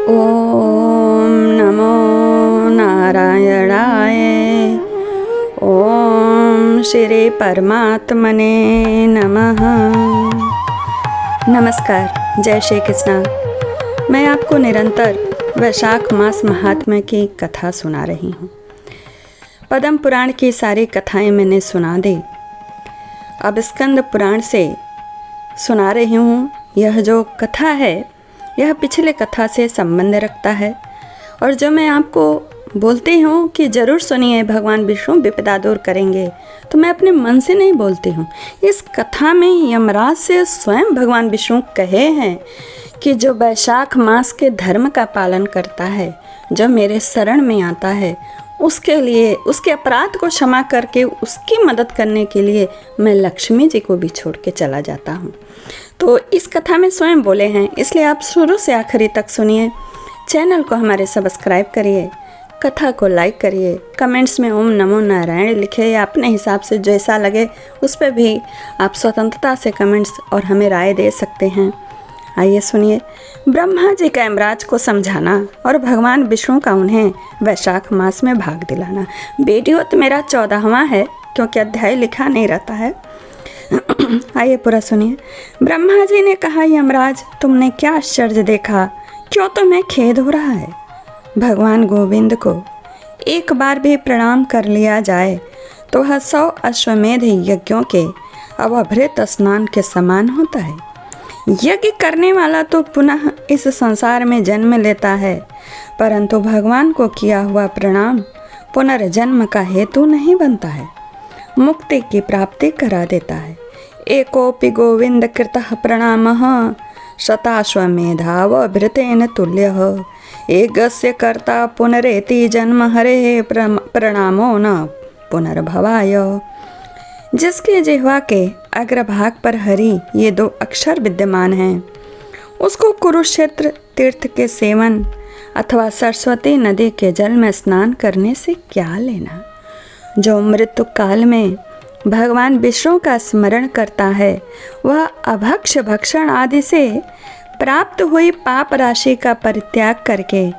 ओम नमो नारायणाय। ओम श्री परमात्मने नमः। नमस्कार, जय श्री कृष्ण। मैं आपको निरंतर वैशाख मास महात्म्य की कथा सुना रही हूँ। पद्म पुराण की सारी कथाएं मैंने सुना दी। अब स्कंद पुराण से सुना रही हूँ। यह जो कथा है यह पिछले कथा से संबंध रखता है, और जो मैं आपको बोलती हूँ कि ज़रूर सुनिए, भगवान विष्णु विपदा दूर करेंगे, तो मैं अपने मन से नहीं बोलती हूँ। इस कथा में यमराज से स्वयं भगवान विष्णु कहे हैं कि जो वैशाख मास के धर्म का पालन करता है, जो मेरे शरण में आता है, उसके लिए, उसके अपराध को क्षमा करके उसकी मदद करने के लिए मैं लक्ष्मी जी को भी छोड़ के चला जाता हूँ। तो इस कथा में स्वयं बोले हैं, इसलिए आप शुरू से आखिरी तक सुनिए। चैनल को हमारे सब्सक्राइब करिए, कथा को लाइक करिए, कमेंट्स में ओम नमो नारायण लिखे, या अपने हिसाब से जैसा लगे उस पर भी आप स्वतंत्रता से कमेंट्स और हमें राय दे सकते हैं। आइए सुनिए। ब्रह्मा जी का यमराज को समझाना और भगवान विष्णु का उन्हें वैशाख मास में भाग दिलाना। वीडियो तो मेरा 14वां है, क्योंकि अध्याय लिखा नहीं रहता है। आइए पूरा सुनिए। ब्रह्मा जी ने कहा, यमराज तुमने क्या आश्चर्य देखा, क्यों तुम्हें खेद हो रहा है? भगवान गोविंद को एक बार भी प्रणाम कर लिया जाए तो वह 100 अश्वमेध यज्ञों के अवभृत स्नान के समान होता है। यज्ञ करने वाला तो पुनः इस संसार में जन्म लेता है, परंतु भगवान को किया हुआ प्रणाम पुनर्जन्म का हेतु नहीं बनता है, मुक्ति की प्राप्ति करा देता है। एकोपि गोविंद कृतः प्रणामः शताश्वमेधावभृतेन तुल्यः। एकस्य कर्ता पुनरेति जन्म हरे प्रणामो न पुनर्भवाय। जिसके जिह्वा के अग्रभाग पर हरि ये 2 अक्षर विद्यमान हैं, उसको कुरुक्षेत्र तीर्थ के सेवन अथवा सरस्वती नदी के जल में स्नान करने से क्या लेना। जो मृत्यु काल में भगवान विष्णु का स्मरण करता है, वह अभक्ष भक्षण आदि से प्राप्त हुई पाप राशि का परित्याग करके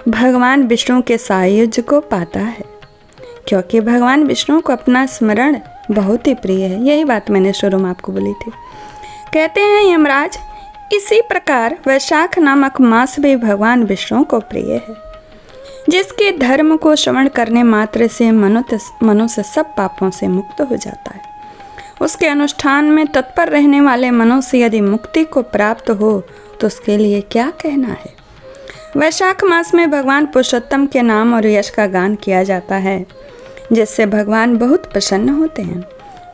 भगवान विष्णु के सायुज्य को पाता है, क्योंकि भगवान विष्णु को अपना स्मरण बहुत ही प्रिय है। यही बात मैंने शुरू में आपको बोली थी। कहते हैं यमराज, इसी प्रकार वैशाख नामक मास भी भगवान विष्णु को प्रिय है, जिसके धर्म को श्रवण करने मात्र से मनुष्य सब पापों से मुक्त हो जाता है। उसके अनुष्ठान में तत्पर रहने वाले मनुष्य यदि मुक्ति को प्राप्त हो तो उसके लिए क्या कहना है। वैशाख मास में भगवान पुरुषोत्तम के नाम और यश का गान किया जाता है, जिससे भगवान बहुत प्रसन्न होते हैं।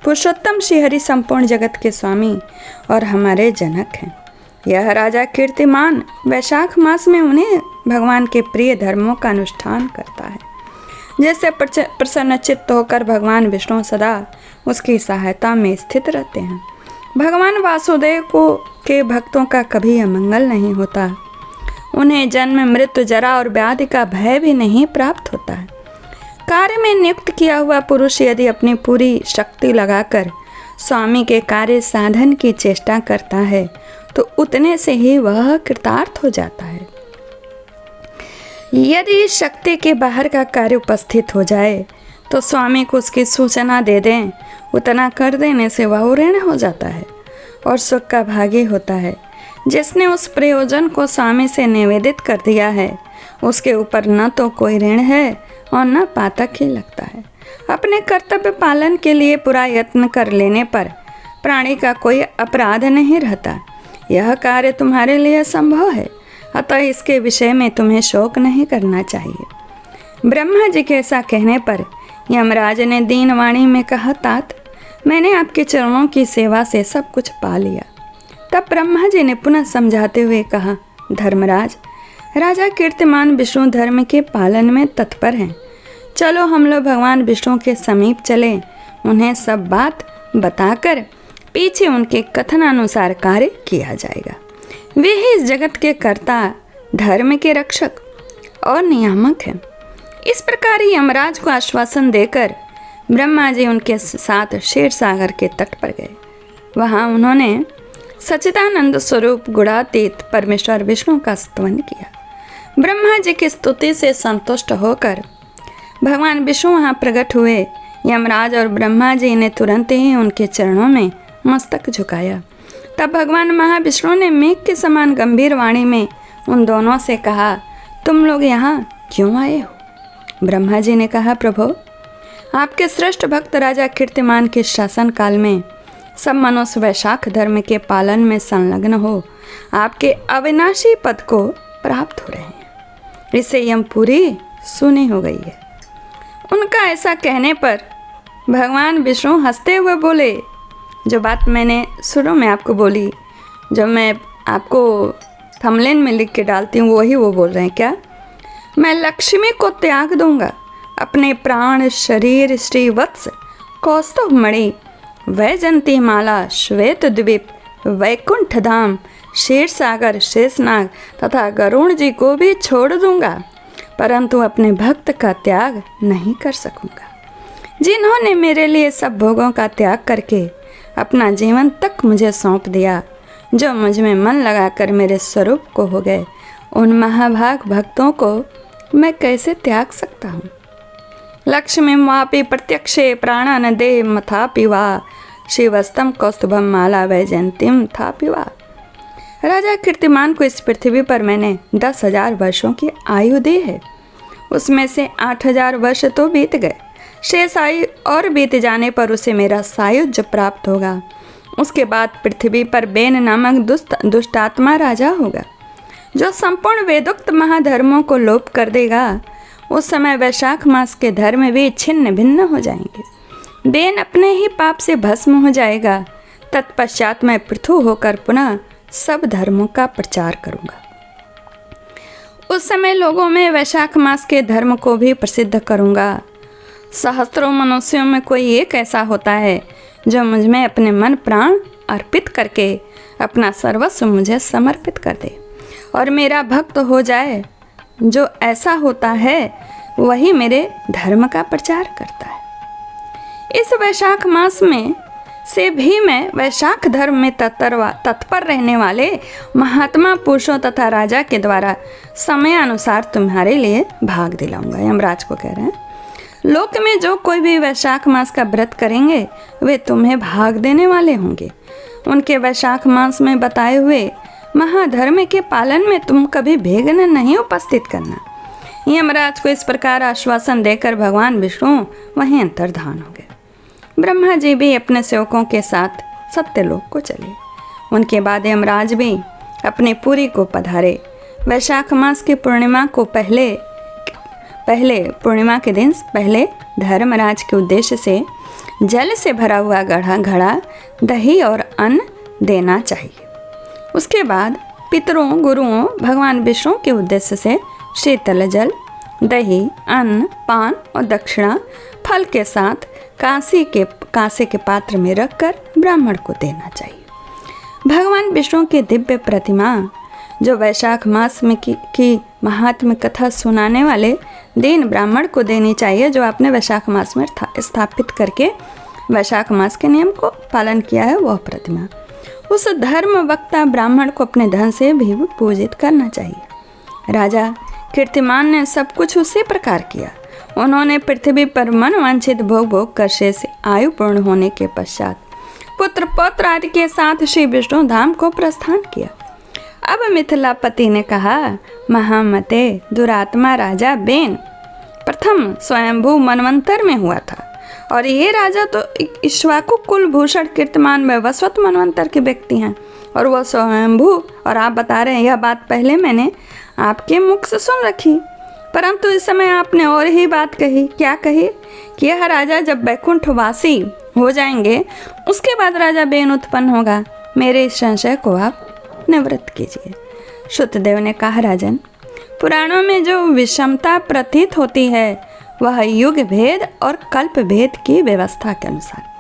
पुरुषोत्तम श्रीहरि संपूर्ण जगत के स्वामी और हमारे जनक हैं। यह राजा कीर्तिमान वैशाख मास में उन्हें भगवान के प्रिय धर्मों का अनुष्ठान करता है, जिससे प्रसन्न चित्त होकर भगवान विष्णु सदा उसकी सहायता में स्थित रहते हैं। भगवान वासुदेव को के भक्तों का कभी अमंगल नहीं होता। उन्हें जन्म मृत्यु जरा और व्याधि का भय भी नहीं प्राप्त होता है। कार्य में नियुक्त किया हुआ पुरुष यदि अपनी पूरी शक्ति लगाकर स्वामी के कार्य साधन की चेष्टा करता है तो उतने से ही वह कृतार्थ हो जाता है। यदि शक्ति के बाहर का कार्य उपस्थित हो जाए तो स्वामी को उसकी सूचना दे दें, उतना कर देने से वह ऋण हो जाता है और सुख का भागी होता है। जिसने उस प्रयोजन को स्वामी से निवेदित कर दिया है, उसके ऊपर न तो कोई ऋण है और न पातक ही लगता है। अपने कर्तव्य पालन के लिए पूरा यत्न कर लेने पर प्राणी का कोई अपराध नहीं रहता। यह कार्य तुम्हारे लिए संभव है, अतः इसके विषय में तुम्हें शोक नहीं करना चाहिए। ब्रह्मा जी के ऐसा कहने पर यमराज ने दीनवाणी में कहा, तात मैंने आपके चरणों की सेवा से सब कुछ पा लिया। तब ब्रह्मा जी ने पुनः समझाते हुए कहा, धर्मराज, राजा कीर्तिमान विष्णु धर्म के पालन में तत्पर हैं। चलो हम लोग भगवान विष्णु के समीप चले, उन्हें सब बात बताकर पीछे उनके कथनानुसार कार्य किया जाएगा। वे ही इस जगत के कर्ता, धर्म के रक्षक और नियामक हैं। इस प्रकार यमराज को आश्वासन देकर ब्रह्मा जी उनके साथ क्षीर सागर के तट पर गए। वहाँ उन्होंने सच्चिदानंद स्वरूप गुणातीत परमेश्वर विष्णु का स्तवन किया। ब्रह्मा जी की स्तुति से संतुष्ट होकर भगवान विष्णु वहाँ प्रकट हुए। यमराज और ब्रह्मा जी ने तुरंत ही उनके चरणों में मस्तक झुकाया। तब भगवान महाविष्णु ने मेघ के समान गंभीर वाणी में उन दोनों से कहा, तुम लोग यहाँ क्यों आए हो? ब्रह्मा जी ने कहा, प्रभु, आपके श्रेष्ठ भक्त राजा कीर्तिमान के शासन काल में सब मनुष्य वैशाख धर्म के पालन में संलग्न हो आपके अविनाशी पद को प्राप्त हो रहे हैं। इससे यमपुरी सुनी हो गई है। उनका ऐसा कहने पर भगवान विष्णु हंसते हुए बोले, जो बात मैंने शुरू में आपको बोली, जो मैं आपको थंबनेल में लिख के डालती हूँ, वही वो बोल रहे हैं क्या? मैं लक्ष्मी को त्याग दूंगा, अपने प्राण, शरीर, श्रीवत्स, कौस्तुभ मणि, वैजंती माला, श्वेत द्वीप, वैकुंठ धाम, क्षीर सागर, शेषनाग तथा गरुण जी को भी छोड़ दूंगा, परंतु अपने भक्त का त्याग नहीं कर सकूंगा, जिन्होंने मेरे लिए सब भोगों का त्याग करके अपना जीवन तक मुझे सौंप दिया, जो मुझ में मन लगाकर मेरे स्वरूप को हो गए। उन महाभाग भक्तों को मैं कैसे त्याग सकता हूँ? लक्ष्मी वापि प्रत्यक्षे प्राणन दे मथापि वा, शिवस्तम कौस्तुभम माला वैजयंतीम थापि वा। राजा कीर्तिमान को इस पृथ्वी पर मैंने 10,000 वर्षों की आयु दी है। उसमें से 8,000 वर्ष तो बीत गए, शेष आयु और बीत जाने पर उसे मेरा सायुज्य प्राप्त होगा। उसके बाद पृथ्वी पर बेन नामक दुष्टात्मा राजा होगा, जो संपूर्ण वेदोक्त महाधर्मों को लोप कर देगा। उस समय वैशाख मास के धर्म भी छिन्न भिन्न हो जाएंगे। बेन अपने ही पाप से भस्म हो जाएगा। तत्पश्चात मैं पृथु होकर पुनः सब धर्मों का प्रचार करूंगा। उस समय लोगों में वैशाख मास के धर्म को भी प्रसिद्ध करूंगा। सहस्त्रों मनुष्यों में कोई एक ऐसा होता है जो मुझ में अपने मन प्राण अर्पित करके अपना सर्वस्व मुझे समर्पित कर दे और मेरा भक्त हो जाए। जो ऐसा होता है वही मेरे धर्म का प्रचार करता है। इस वैशाख मास में से भी मैं वैशाख धर्म में तत्पर रहने वाले महात्मा पुरुषों तथा राजा के द्वारा समय अनुसार तुम्हारे लिए भाग दिलाऊंगा। यमराज को कह रहे हैं, लोक में जो कोई भी वैशाख मास का व्रत करेंगे वे तुम्हें भाग देने वाले होंगे। उनके वैशाख मास में बताए हुए महाधर्म के पालन में तुम कभी विघ्न नहीं उपस्थित करना। यमराज को इस प्रकार आश्वासन देकर भगवान विष्णु वहीं अंतर्धान हो गए। ब्रह्मा जी भी अपने सेवकों के साथ सत्यलोक को चले। उनके बाद यमराज भी अपने पुरी को पधारे। वैशाख मास की पूर्णिमा को पहले पूर्णिमा के दिन पहले धर्मराज के उद्देश्य से जल से भरा हुआ घड़ा दही और अन्न देना चाहिए। उसके बाद पितरों, गुरुओं, भगवान विष्णु के उद्देश्य से शीतल जल, दही, अन्न, पान और दक्षिणा फल के साथ कांसे के पात्र में रखकर ब्राह्मण को देना चाहिए। भगवान विष्णु की दिव्य प्रतिमा जो वैशाख मास में की महात्म्य कथा सुनाने वाले दीन ब्राह्मण को देनी चाहिए, जो आपने वैशाख मास में स्थापित करके वैशाख मास के नियम को पालन किया है, वह प्रतिमा उस धर्म वक्ता ब्राह्मण को अपने धन से भी पूजित करना चाहिए। राजा कीर्तिमान ने सब कुछ उसी प्रकार किया। उन्होंने पृथ्वी पर मनवांछित भोग कर शेष आयु पूर्ण होने के पश्चात पुत्र पौत्र आदि के साथ श्री विष्णु धाम को प्रस्थान किया। अब मिथिलापति ने कहा, महामते, दुरात्मा राजा बेन प्रथम स्वयंभू मनवंतर में हुआ था और ये राजा तो इक्ष्वाकु कुलभूषण कीर्तिमान में वसवत मनवंतर के व्यक्ति हैं और वह स्वयंभू। और आप बता रहे हैं यह बात पहले मैंने आपके मुख से सुन रखी, परंतु इस समय आपने और ही बात कही। क्या कही? कि यह राजा जब वैकुंठवासी हो जाएंगे उसके बाद राजा बेन उत्पन्न होगा। मेरे इस संशय को आप निवृत्त कीजिए। श्रुतदेव ने कहा, राजन, पुराणों में जो विषमता प्रतीत होती है वह युग भेद और कल्प भेद की व्यवस्था के अनुसार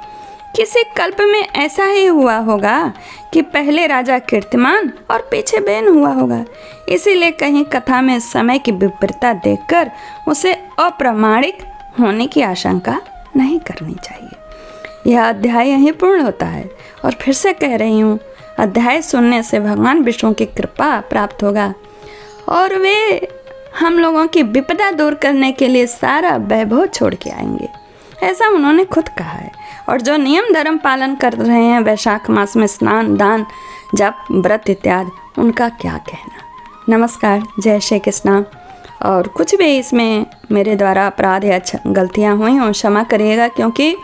किसी कल्प में ऐसा ही हुआ होगा कि पहले राजा कीर्तिमान और पीछे बेन हुआ होगा। इसीलिए कहीं कथा में समय की विपरीतता देखकर उसे अप्रामाणिक होने की आशंका नहीं करनी चाहिए। यह अध्याय यहीं पूर्ण होता है और फिर से कह रही हूँ, अध्याय सुनने से भगवान विष्णु की कृपा प्राप्त होगा और वे हम लोगों की विपदा दूर करने के लिए सारा वैभव छोड़ के आएंगे, ऐसा उन्होंने खुद कहा है। और जो नियम धर्म पालन कर रहे हैं वैशाख मास में स्नान, दान, जप, व्रत इत्यादि, उनका क्या कहना। नमस्कार, जय श्री कृष्णा। और कुछ भी इसमें मेरे द्वारा अपराध या गलतियाँ हुई हों क्षमा करिएगा, क्योंकि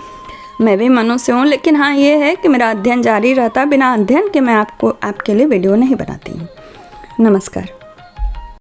मैं भी मनुष्य हूँ। लेकिन हाँ, ये है कि मेरा अध्ययन जारी रहता, बिना अध्ययन के मैं आपके लिए वीडियो नहीं बनाती हूँ। नमस्कार।